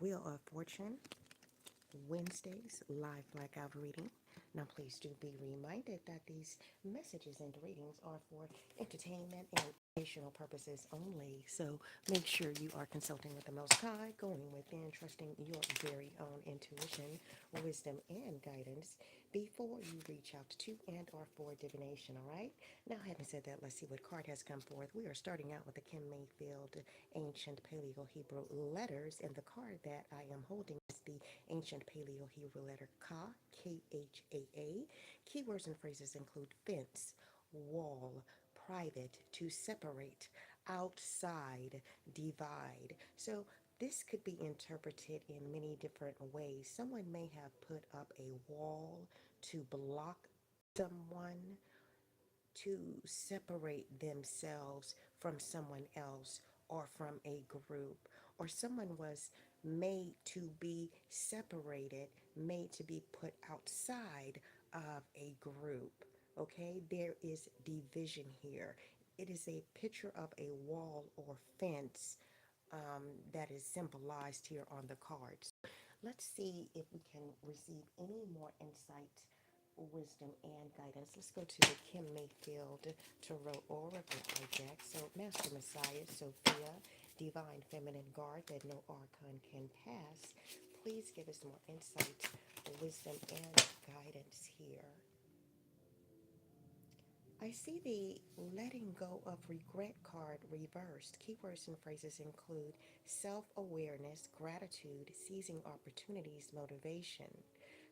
Wheel of Fortune, Wednesdays, live blackout reading. Now, please do be reminded that these messages and readings are for entertainment and educational purposes only. So make sure you are consulting with the Most High, going within, trusting your very own intuition, wisdom, and guidance before you reach out to and or for divination, all right? Now, having said that, let's see what card has come forth. We are starting out with the kimMayfield Ancient Paleo Hebrew letters, and the card that I am holding is the Ancient Paleo Hebrew letter Ka, KHAA. Keywords and phrases include fence, wall, private, to separate, outside, divide. So this could be interpreted in many different ways. Someone may have put up a wall to block someone, to separate themselves from someone else or from a group, or someone was made to be separated, made to be put outside of a group. Okay, there is division here. It is a picture of a wall or fence that is symbolized here on the cards. Let's see if we can receive any more insight, wisdom, and guidance. Let's go to the kimMayfield Tarot Oracle card deck. So, Master Messiah, Sophia, Divine Feminine Guard that no archon can pass. Please give us more insight, wisdom, and guidance here. I see the letting go of regret card reversed. Keywords and phrases include self awareness, gratitude, seizing opportunities, motivation.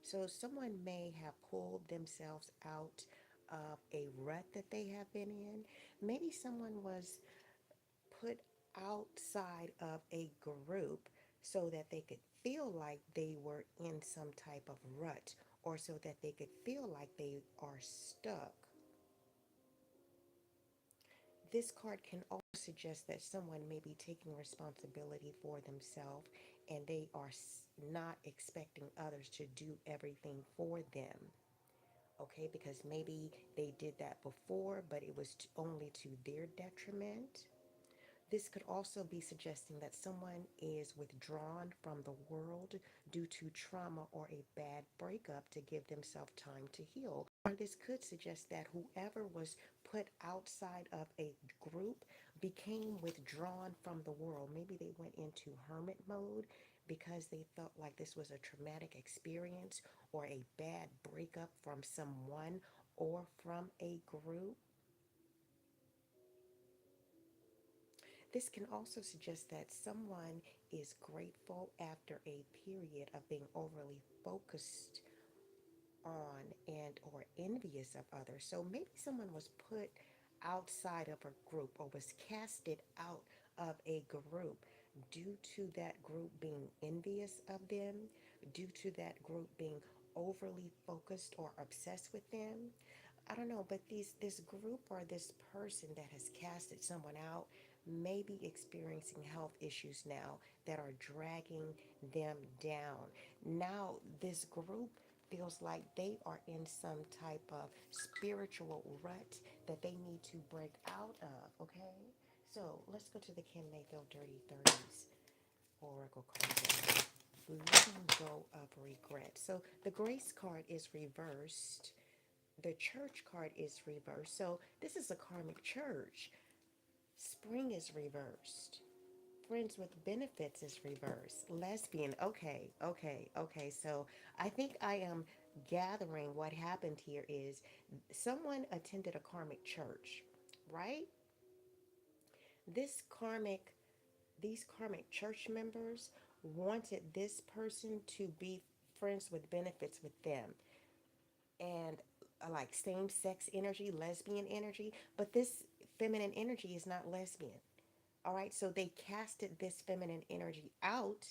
So, someone may have pulled themselves out of a rut that they have been in. Maybe someone was put outside of a group so that they could feel like they were in some type of rut, or so that they could feel like they are stuck. This card can also suggest that someone may be taking responsibility for themselves and they are not expecting others to do everything for them. Okay, because maybe they did that before, but it was only to their detriment. This could also be suggesting that someone is withdrawn from the world due to trauma or a bad breakup to give themselves time to heal. Or this could suggest that whoever was put outside of a group became withdrawn from the world. Maybe they went into hermit mode because they felt like this was a traumatic experience or a bad breakup from someone or from a group. This can also suggest that someone is grateful after a period of being overly focused on and or envious of others. So maybe someone was put outside of a group or was casted out of a group due to that group being envious of them, due to that group being overly focused or obsessed with them. I don't know, but this group or this person that has casted someone out may be experiencing health issues now that are dragging them down. Now this group feels like they are in some type of spiritual rut that they need to break out of, okay? So let's go to the kimMayfield Dirty 30s Oracle card. Letting go of regret. So the grace card is reversed. The church card is reversed. So this is a karmic church. Spring is reversed. Friends with benefits is reversed. Lesbian. Okay, okay, okay. So I think I am gathering what happened here is someone attended a karmic church, right? This karmic, these karmic church members wanted this person to be friends with benefits with them. And like same sex energy, lesbian energy, but this feminine energy is not lesbian. All right, so they casted this feminine energy out,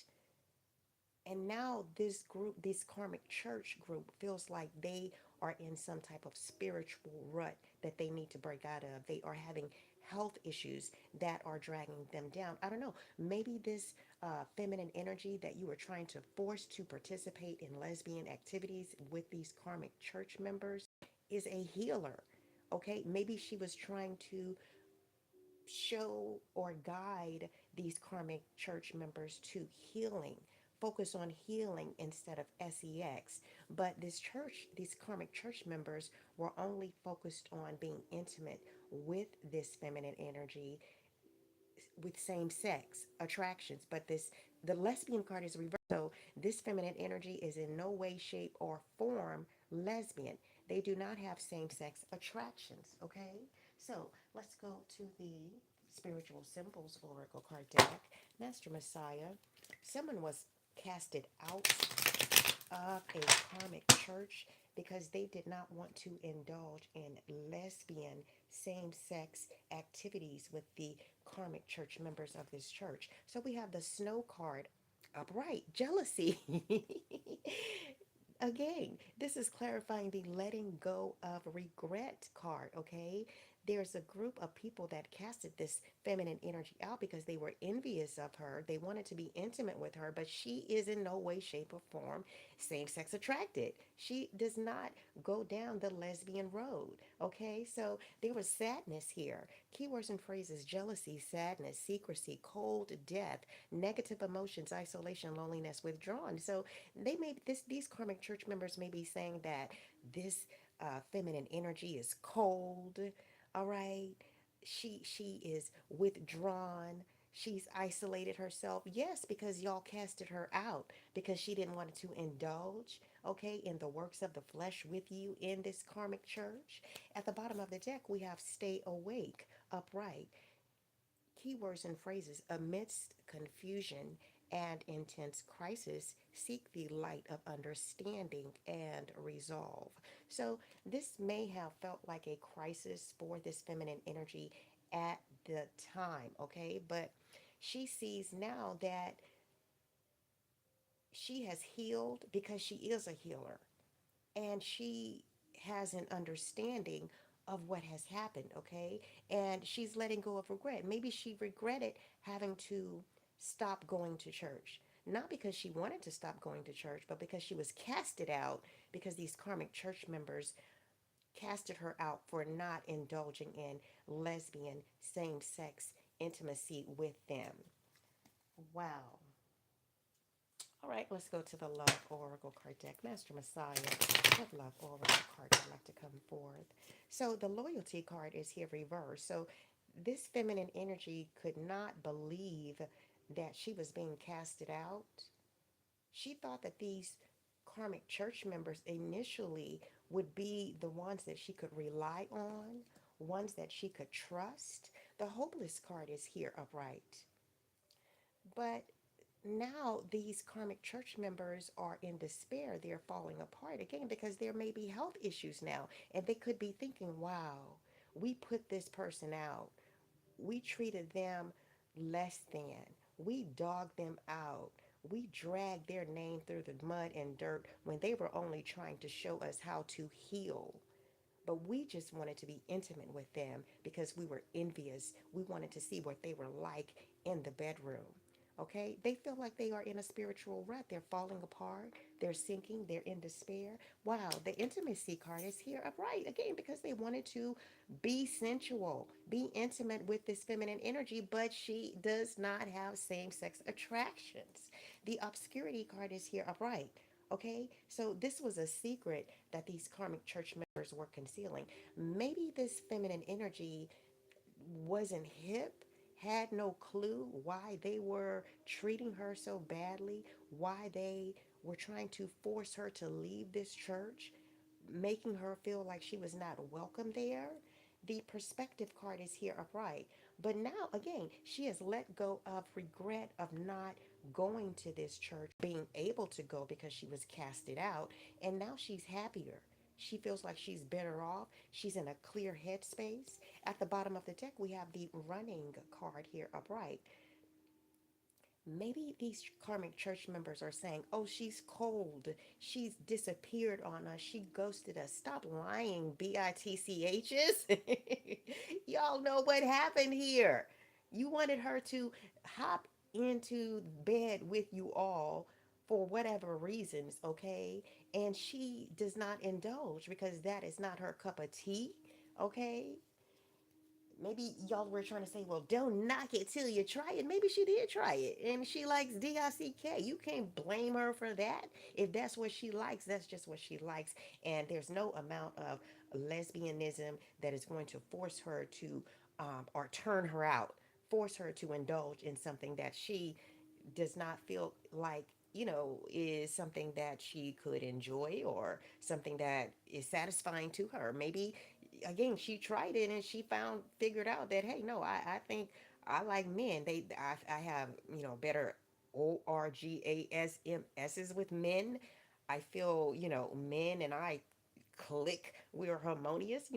and now this group, this karmic church group, feels like they are in some type of spiritual rut that they need to break out of. They are having health issues that are dragging them down. I don't know. Maybe this feminine energy that you were trying to force to participate in lesbian activities with these karmic church members is a healer. Okay, maybe she was trying to show or guide these karmic church members to healing focus on healing instead of sex. But this church, these karmic church members, were only focused on being intimate with this feminine energy with same sex attractions. But this, the lesbian card is reversed. So this feminine energy is in no way, shape, or form lesbian. They do not have same sex attractions. Okay, so let's go to the spiritual symbols oracle card deck. Master Messiah, someone was casted out of a karmic church because they did not want to indulge in lesbian same sex activities with the karmic church members of this church. So we have the snow card upright, jealousy. Again, this is clarifying the letting go of regret card, okay? There's a group of people that casted this feminine energy out because they were envious of her. They wanted to be intimate with her, but she is in no way, shape, or form same sex attracted. She does not go down the lesbian road, okay? So there was sadness here. Keywords and phrases: jealousy, sadness, secrecy, cold, death, negative emotions, isolation, loneliness, withdrawn. So they may, this, these karmic church members may be saying that this feminine energy is cold, all right? She is withdrawn. She's isolated herself. Yes, because y'all casted her out because she didn't want to indulge, okay, in the works of the flesh with you in this karmic church. At the bottom of the deck, we have stay awake, upright. Keywords and phrases: amidst confusion and intense crisis, seek the light of understanding and resolve. So, this may have felt like a crisis for this feminine energy at the time, okay? But she sees now that she has healed because she is a healer, and she has an understanding of what has happened, okay? And she's letting go of regret. Maybe she regretted having to stop going to church. Not because she wanted to stop going to church, but because she was casted out because these karmic church members casted her out for not indulging in lesbian same sex intimacy with them. Wow. All right, let's go to the Love Oracle card deck. Master Messiah, what Love Oracle card would like to come forth? So the Loyalty card is here reversed. So this feminine energy could not believe that she was being casted out. She thought that these karmic church members initially would be the ones that she could rely on, ones that she could trust. The Hopeless card is here upright. But now these karmic church members are in despair. They're falling apart again because there may be health issues now. And they could be thinking, wow, we put this person out. We treated them less than. We dogged them out. We dragged their name through the mud and dirt when they were only trying to show us how to heal. But we just wanted to be intimate with them because we were envious. We wanted to see what they were like in the bedroom. Okay? They feel like they are in a spiritual rut. They're falling apart. They're sinking. They're in despair. Wow, the intimacy card is here upright again because they wanted to be sensual, be intimate with this feminine energy, but she does not have same sex attractions. The obscurity card is here upright. Okay, so this was a secret that these karmic church members were concealing. Maybe this feminine energy wasn't hip, had no clue why they were treating her so badly, why they were trying to force her to leave this church, making her feel like she was not welcome there. The perspective card is here upright. But now, again, she has let go of regret of not going to this church, being able to go because she was casted out. And now she's happier. She feels like she's better off. She's in a clear headspace. At the bottom of the deck, we have the running card here upright. Maybe these karmic church members are saying, oh, she's cold. She's disappeared on us. She ghosted us. Stop lying, bitchs. Y'all know what happened here. You wanted her to hop into bed with you all for whatever reasons, okay? And she does not indulge because that is not her cup of tea, okay? Maybe y'all were trying to say, well, don't knock it till you try it. Maybe she did try it and she likes DICK. You can't blame her for that. If that's what she likes, that's just what she likes. And there's no amount of lesbianism that is going to force her to, or turn her out, force her to indulge in something that she does not feel like, is something that she could enjoy or something that is satisfying to her. Maybe again she tried it and she figured out that, hey, no, I think I like men. I have, better orgasms with men. I feel, men and I click. We're harmonious.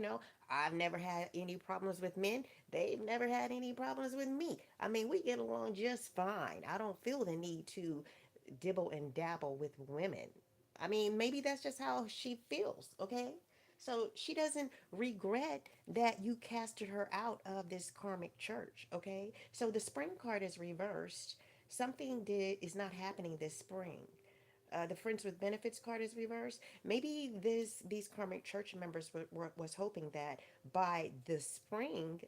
I've never had any problems with men. They've never had any problems with me. I mean, we get along just fine. I don't feel the need to dibble and dabble with women. I mean, maybe that's just how she feels, okay? So she doesn't regret that you casted her out of this karmic church, okay? So the spring card is reversed. Something is not happening this spring. The friends with benefits card is reversed. Maybe these karmic church members was hoping that by this spring,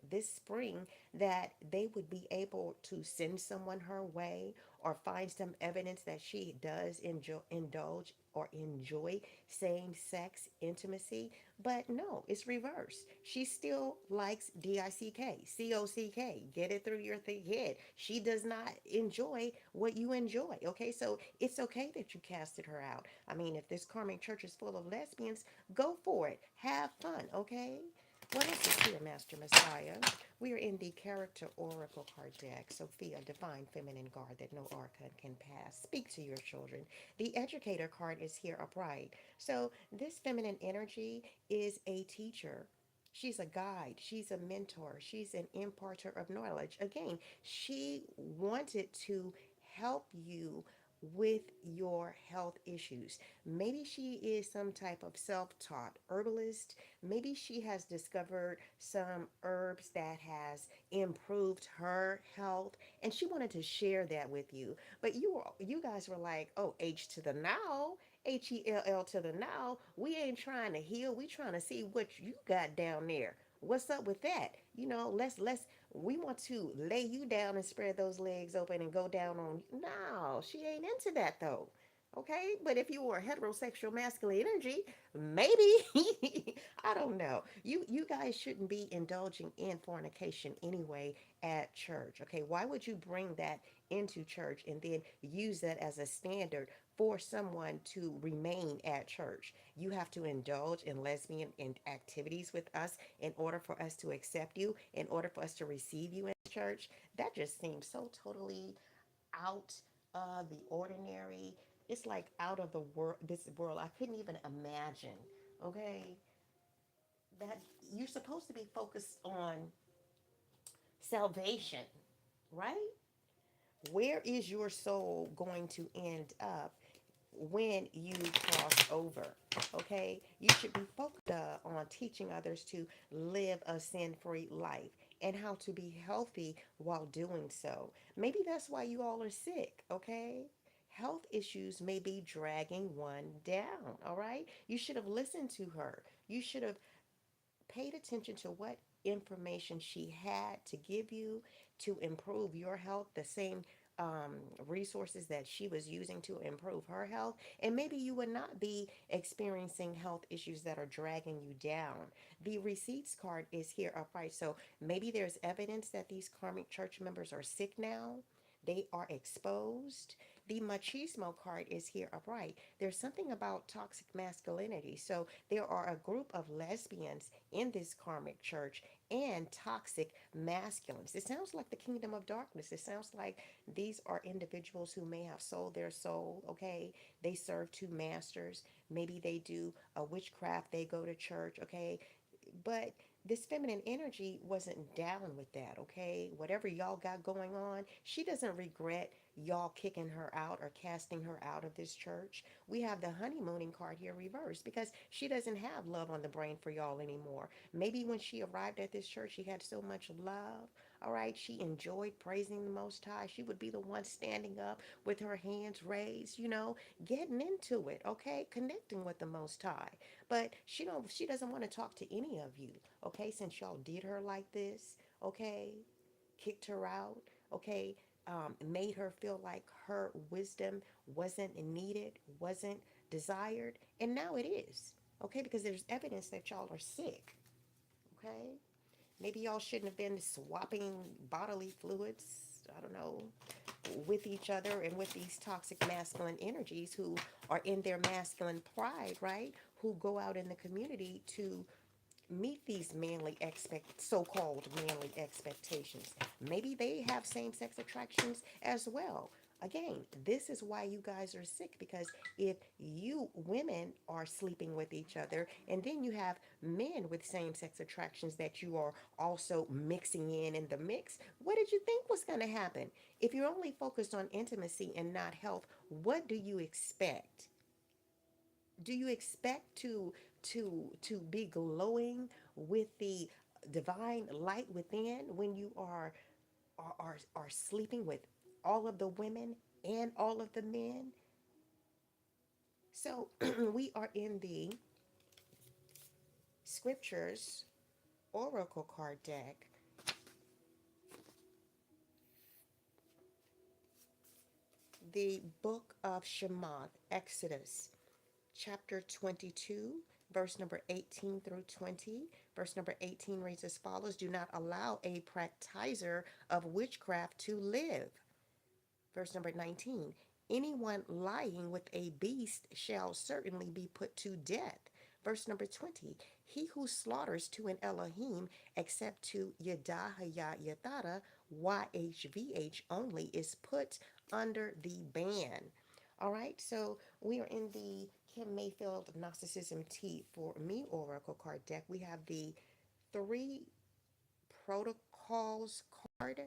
that they would be able to send someone her way or find some evidence that she does indulge or enjoy same-sex intimacy. But no, it's reversed. She still likes DICK, COCK. Get it through your thick head. She does not enjoy what you enjoy. Okay, so it's okay that you casted her out. I mean, if this karmic church is full of lesbians, go for it. Have fun. Okay. What else is here, Master Messiah? We are in the Character Oracle card deck. Sophia, Divine Feminine Guard that no archon can pass. Speak to your children. The Educator card is here upright. So this feminine energy is a teacher. She's a guide. She's a mentor. She's an imparter of knowledge. Again, she wanted to help you with your health issues. Maybe she is some type of self-taught herbalist. Maybe she has discovered some herbs that has improved her health and she wanted to share that with you. But you guys were like, "Oh, H to the now, HELL to the now. We ain't trying to heal. We trying to see what you got down there. What's up with that? Let's we want to lay you down and spread those legs open and go down on you." No, she ain't into that though. Okay, but if you were heterosexual masculine energy, maybe I don't know. You guys shouldn't be indulging in fornication anyway at church. Okay, why would you bring that into church and then use that as a standard for someone to remain at church? You have to indulge in lesbian activities with us in order for us to accept you, in order for us to receive you in church. That just seems so totally out of the ordinary. It's like out of the world, this world. I couldn't even imagine, okay, that you're supposed to be focused on salvation, right? Where is your soul going to end up when you cross over? Okay, you should be focused on teaching others to live a sin-free life and how to be healthy while doing so. Maybe that's why you all are sick. Okay, health issues may be dragging one down. All right, you should have listened to her. You should have paid attention to what information she had to give you to improve your health, the same um, resources that she was using to improve her health, and maybe you would not be experiencing health issues that are dragging you down. The receipts card is here upright, so maybe there's evidence that these karmic church members are sick now. They are exposed. The machismo card is here upright. There's something about toxic masculinity. So there are a group of lesbians in this karmic church and toxic masculines. It sounds like the kingdom of darkness. It sounds like these are individuals who may have sold their soul, okay? They serve two masters. Maybe they do a witchcraft, they go to church, okay? But this feminine energy wasn't down with that, okay? Whatever y'all got going on, she doesn't regret y'all kicking her out or casting her out of this church. We have the honeymooning card here reversed because she doesn't have love on the brain for y'all anymore. Maybe when she arrived at this church, she had so much love. All right, she enjoyed praising the Most High. She would be the one standing up with her hands raised, getting into it, okay, connecting with the Most High. But she doesn't want to talk to any of you, okay, since y'all did her like this. okay, kicked her out, okay, made her feel like her wisdom wasn't needed, wasn't desired, and now it is, okay, because there's evidence that y'all are sick, okay? Maybe y'all shouldn't have been swapping bodily fluids, I don't know, with each other and with these toxic masculine energies who are in their masculine pride, right? Who go out in the community to meet these so-called manly expectations. Maybe they have same-sex attractions as well. Again, this is why you guys are sick, because if you women are sleeping with each other and then you have men with same-sex attractions that you are also mixing in the mix, what did you think was going to happen? If you're only focused on intimacy and not health, what do you expect? Do you expect to be glowing with the divine light within when you are sleeping with all of the women and all of the men? So we are in the scriptures oracle card deck, the book of Shemot, Exodus, chapter 22, verse number 18 through 20. Verse number 18 reads as follows: Do not allow a practizer of witchcraft to live. Verse number 19: Anyone lying with a beast shall certainly be put to death. Verse number 20: He who slaughters to an Elohim except to Yedahaya Yathara, YHVH only, is put under the ban. All right, so we are in the Kim Mayfield Narcissism Tea for Me Oracle card deck. We have the three protocols card.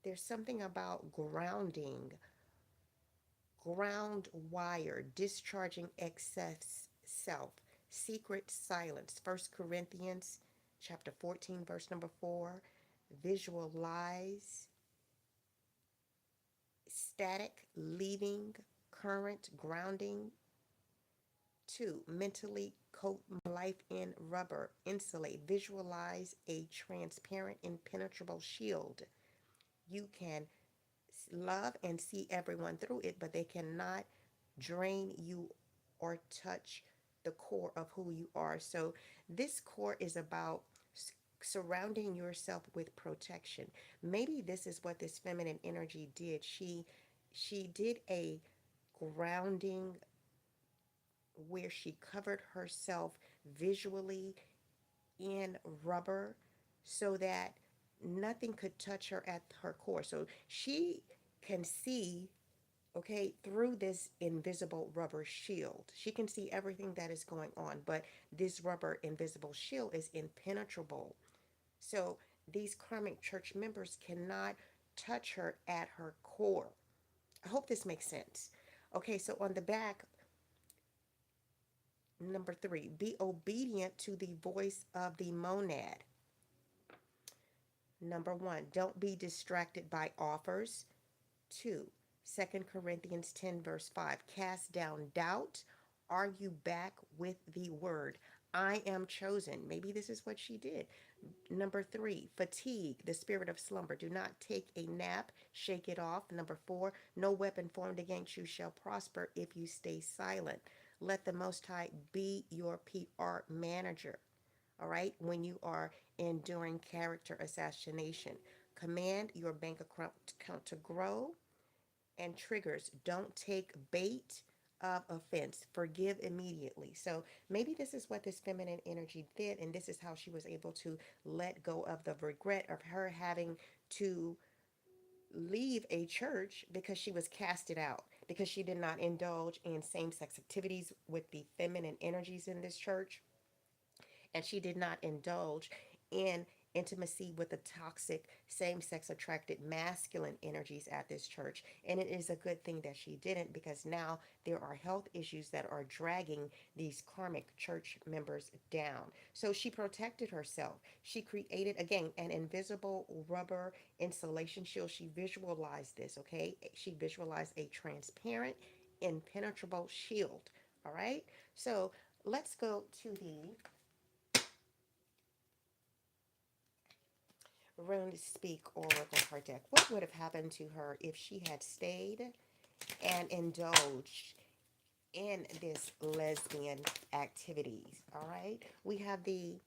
There's something about grounding, ground wire, discharging excess self, secret silence. 1 Corinthians chapter 14, verse number 4. Visualize, static, leaving, current, grounding. 2, mentally coat life in rubber, insulate, visualize a transparent, impenetrable shield. You can love and see everyone through it, but they cannot drain you or touch the core of who you are. So this core is about surrounding yourself with protection. Maybe this is what this feminine energy did. She did a grounding where she covered herself visually in rubber so that nothing could touch her at her core. So she can see, okay, through this invisible rubber shield. She can see everything that is going on, but this rubber invisible shield is impenetrable. So these karmic church members cannot touch her at her core. I hope this makes sense. Okay, so on the back, number 3, be obedient to the voice of the monad. Number 1, don't be distracted by offers. 2, 2 Corinthians 10, verse 5, cast down doubt, argue back with the word. I am chosen. Maybe this is what she did. Number 3, fatigue, the spirit of slumber. Do not take a nap, shake it off. Number 4, no weapon formed against you shall prosper if you stay silent. Let the Most High be your PR manager. All right, when you are enduring character assassination, command your bank account to grow. And triggers, don't take bait of offense, forgive immediately. So maybe this is what this feminine energy did, and this is how she was able to let go of the regret of her having to leave a church because she was casted out, because she did not indulge in same-sex activities with the feminine energies in this church, and she did not indulge in intimacy with the toxic same-sex attracted masculine energies at this church. And it is a good thing that she didn't, because now there are health issues that are dragging these karmic church members down. So she protected herself. She created, again, an invisible rubber insulation shield. She visualized this, okay? She visualized a transparent, impenetrable shield. All right, so let's go to the Rune Speak Oracle card deck. What would have happened to her if she had stayed and indulged in this lesbian activities? All right. We have the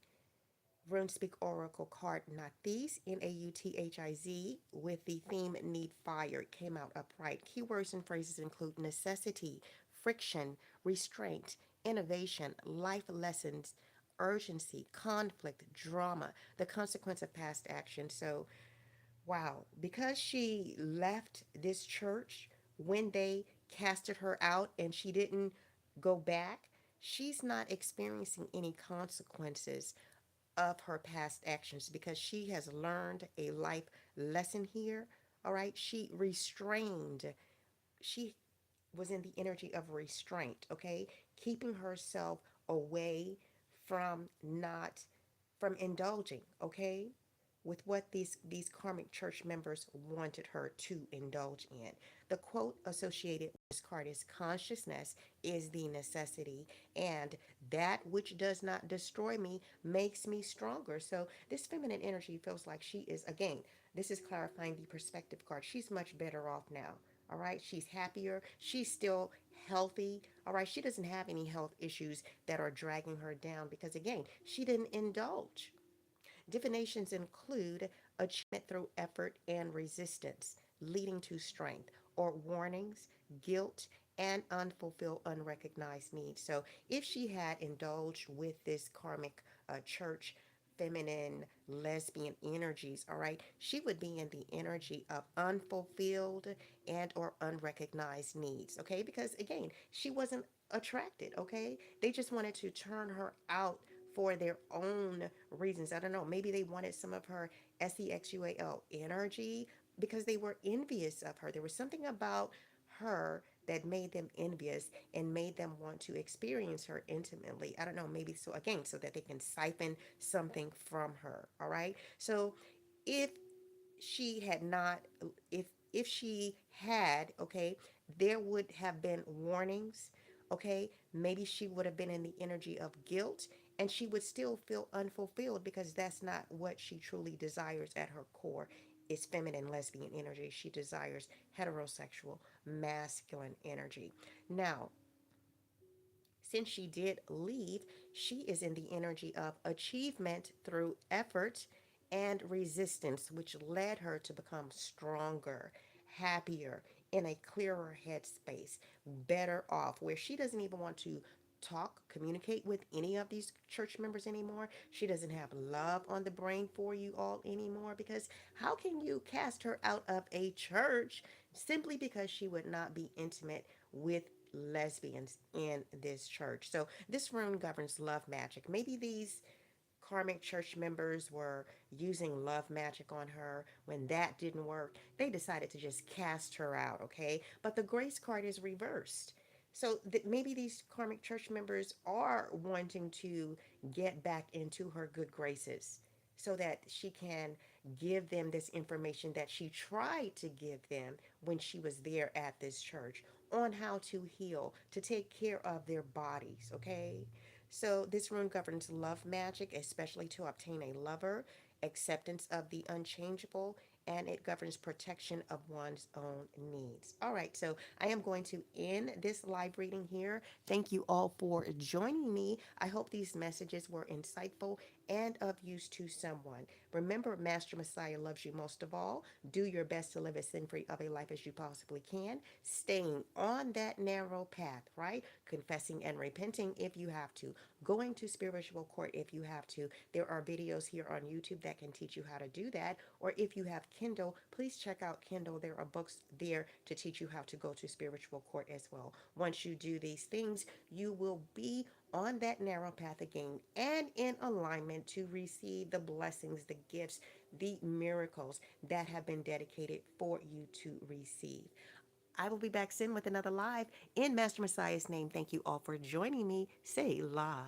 RuneSpeak Oracle card Nathiz, Nauthiz, with the theme Need Fire. It came out upright. Keywords and phrases include necessity, friction, restraint, innovation, life lessons, urgency, conflict, drama, the consequence of past action. So, wow, because she left this church when they casted her out and she didn't go back, she's not experiencing any consequences of her past actions because she has learned a life lesson here. All right. She restrained, she was in the energy of restraint, okay? Keeping herself away from not from indulging, okay? With what these karmic church members wanted her to indulge in. The quote associated with this card is consciousness is the necessity, and that which does not destroy me makes me stronger. So this feminine energy feels like she is, again, this is clarifying the perspective card. She's much better off now. All right. She's happier. She's still healthy. All right. She doesn't have any health issues that are dragging her down because, again, she didn't indulge. Divinations include achievement through effort and resistance, leading to strength, or warnings, guilt, and unfulfilled, unrecognized needs. So, if she had indulged with this karmic church feminine lesbian energies, all right, she would be in the energy of unfulfilled and or unrecognized needs, okay? Because again, she wasn't attracted, okay? They just wanted to turn her out for their own reasons. I don't know. Maybe they wanted some of her SEXUAL energy because they were envious of her. There was something about her that made them envious and made them want to experience her intimately. I don't know, maybe so again, so that they can siphon something from her. All right. So if she had not if she had, okay, there would have been warnings, okay? Maybe she would have been in the energy of guilt and she would still feel unfulfilled because that's not what she truly desires at her core. Is feminine lesbian energy. She desires heterosexual masculine energy. Now, since she did leave, she is in the energy of achievement through effort and resistance, which led her to become stronger, happier, in a clearer headspace, better off, where she doesn't even want to talk, communicate with any of these church members anymore. She doesn't have love on the brain for you all anymore because how can you cast her out of a church simply because she would not be intimate with lesbians in this church? So this rune governs love magic. Maybe these karmic church members were using love magic on her. When that didn't work, they decided to just cast her out, okay? But the grace card is reversed. So maybe these karmic church members are wanting to get back into her good graces so that she can give them this information that she tried to give them when she was there at this church on how to heal, to take care of their bodies, okay? So this rune governs love magic, especially to obtain a lover, acceptance of the unchangeable, and it governs protection of one's own needs. All right, so I am going to end this live reading here. Thank you all for joining me. I hope these messages were insightful and of use to someone. Remember, Master Messiah loves you most of all. Do your best to live as sin free of a life as you possibly can, staying on that narrow path, right? Confessing and repenting if you have to, going to spiritual court if you have to. There are videos here on YouTube that can teach you how to do that. Or if you have Kindle, please check out Kindle. There are books there to teach you how to go to spiritual court as well. Once you do these things, you will be on that narrow path again and in alignment to receive the blessings, the gifts, the miracles that have been dedicated for you to receive. I will be back soon with another live in Master Messiah's name. Thank you all for joining me. Say la.